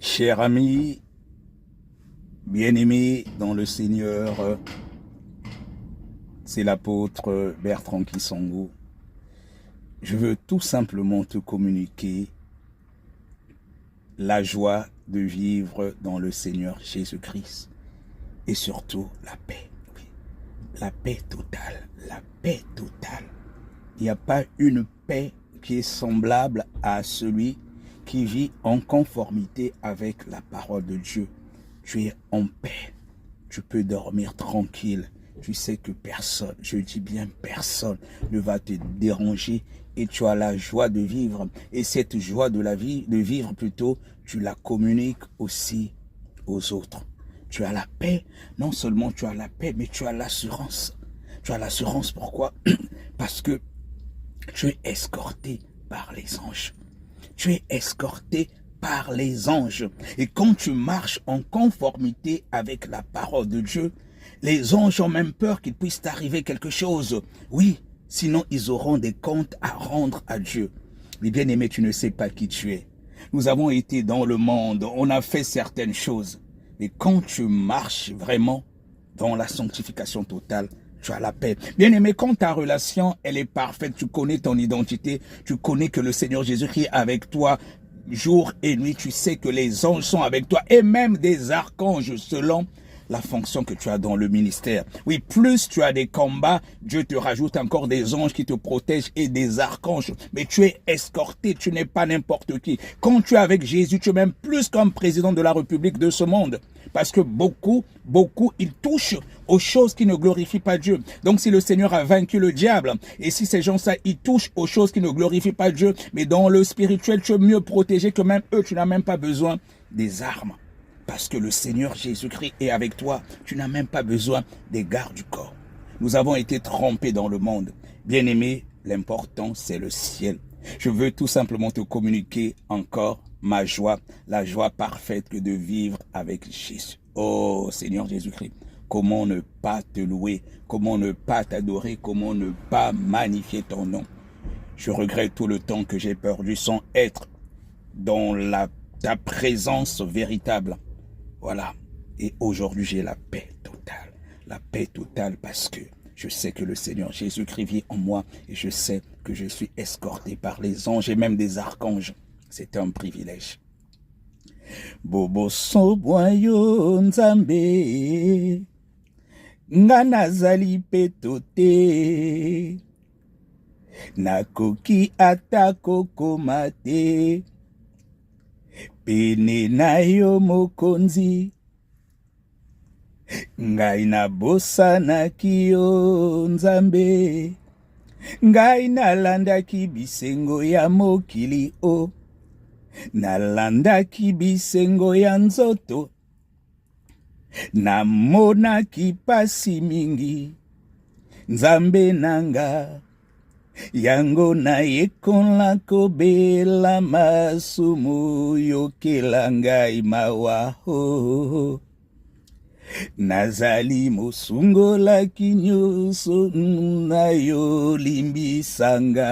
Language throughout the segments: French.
Cher ami, bien-aimé dans le Seigneur, c'est l'apôtre Bertrand Kisongo. Je veux tout simplement te communiquer la joie de vivre dans le Seigneur Jésus-Christ et surtout la paix. Oui, la paix totale, la paix totale. Il n'y a pas une paix qui est semblable à celui qui vit en conformité avec la parole de Dieu. Tu es en paix, tu peux dormir tranquille, tu sais que personne, je dis bien personne, ne va te déranger et tu as la joie de vivre. Et cette joie de la vie, de vivre plutôt, tu la communiques aussi aux autres. Tu as la paix, non seulement tu as la paix, mais tu as l'assurance. Tu as l'assurance, pourquoi? Parce que tu es escorté par les anges. Tu es escorté par les anges. Et quand tu marches en conformité avec la parole de Dieu, les anges ont même peur qu'il puisse t'arriver quelque chose. Oui, sinon ils auront des comptes à rendre à Dieu. Mais bien-aimé, tu ne sais pas qui tu es. Nous avons été dans le monde, on a fait certaines choses. Mais quand tu marches vraiment dans la sanctification totale, tu as la paix. Bien-aimé, quand ta relation, elle est parfaite, tu connais ton identité, tu connais que le Seigneur Jésus-Christ est avec toi jour et nuit, tu sais que les anges sont avec toi et même des archanges selon la fonction que tu as dans le ministère. Oui, plus tu as des combats, Dieu te rajoute encore des anges qui te protègent et des archanges. Mais tu es escorté, tu n'es pas n'importe qui. Quand tu es avec Jésus, tu es même plus comme président de la République de ce monde. Parce que beaucoup, ils touchent aux choses qui ne glorifient pas Dieu. Donc si le Seigneur a vaincu le diable, et si ces gens-là, ils touchent aux choses qui ne glorifient pas Dieu, mais dans le spirituel, tu es mieux protégé que même eux, tu n'as même pas besoin des armes. Parce que le Seigneur Jésus-Christ est avec toi, tu n'as même pas besoin des gardes du corps. Nous avons été trempés dans le monde. Bien-aimé, l'important c'est le ciel. Je veux tout simplement te communiquer encore ma joie, la joie parfaite que de vivre avec Jésus. Oh Seigneur Jésus-Christ, comment ne pas te louer, comment ne pas t'adorer, comment ne pas magnifier ton nom. Je regrette tout le temps que j'ai perdu sans être dans ta présence véritable. Voilà. Et aujourd'hui, j'ai la paix totale. La paix totale parce que je sais que le Seigneur Jésus-Christ vit en moi et je sais que je suis escorté par les anges et même des archanges. C'est un privilège. Bobo sobwayo nzambe ngana zali petote nakoki atako komate pene na yo mokonzi ngai nabosanaki yo nzambe ngai nalandaki bisengo ya mokili o nalandaki bisengo ya nzoto namonaki pasi mingi nzambe nanga yango nayekola kobela masumu yokela ngai mawa ho nazali mosungolaki nyonso na yo limbisanga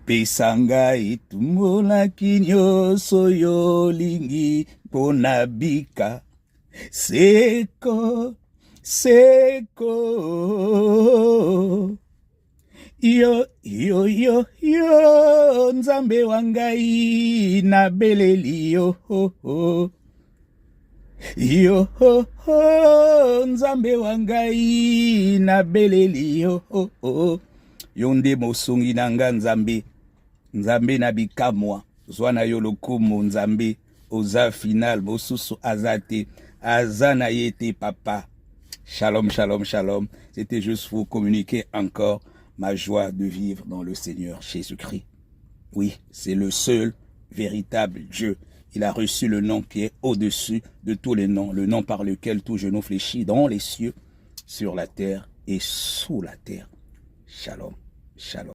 pesa ngai etumbolaki nyonso yolingi mpona bika seko yo nzambe wa ngai nabeleli yo nzambe wa ngai nabeleli yo yo nde mosungi na nga nzambe na bikamwa zwa na yo lokumu nzambe oza final mosusu azate azana yete papa. Shalom, shalom, shalom. C'était juste pour vous communiquer encore ma joie de vivre dans le Seigneur Jésus-Christ. Oui, c'est le seul véritable Dieu. Il a reçu le nom qui est au-dessus de tous les noms, le nom par lequel tout genou fléchit dans les cieux, sur la terre et sous la terre. Shalom, shalom.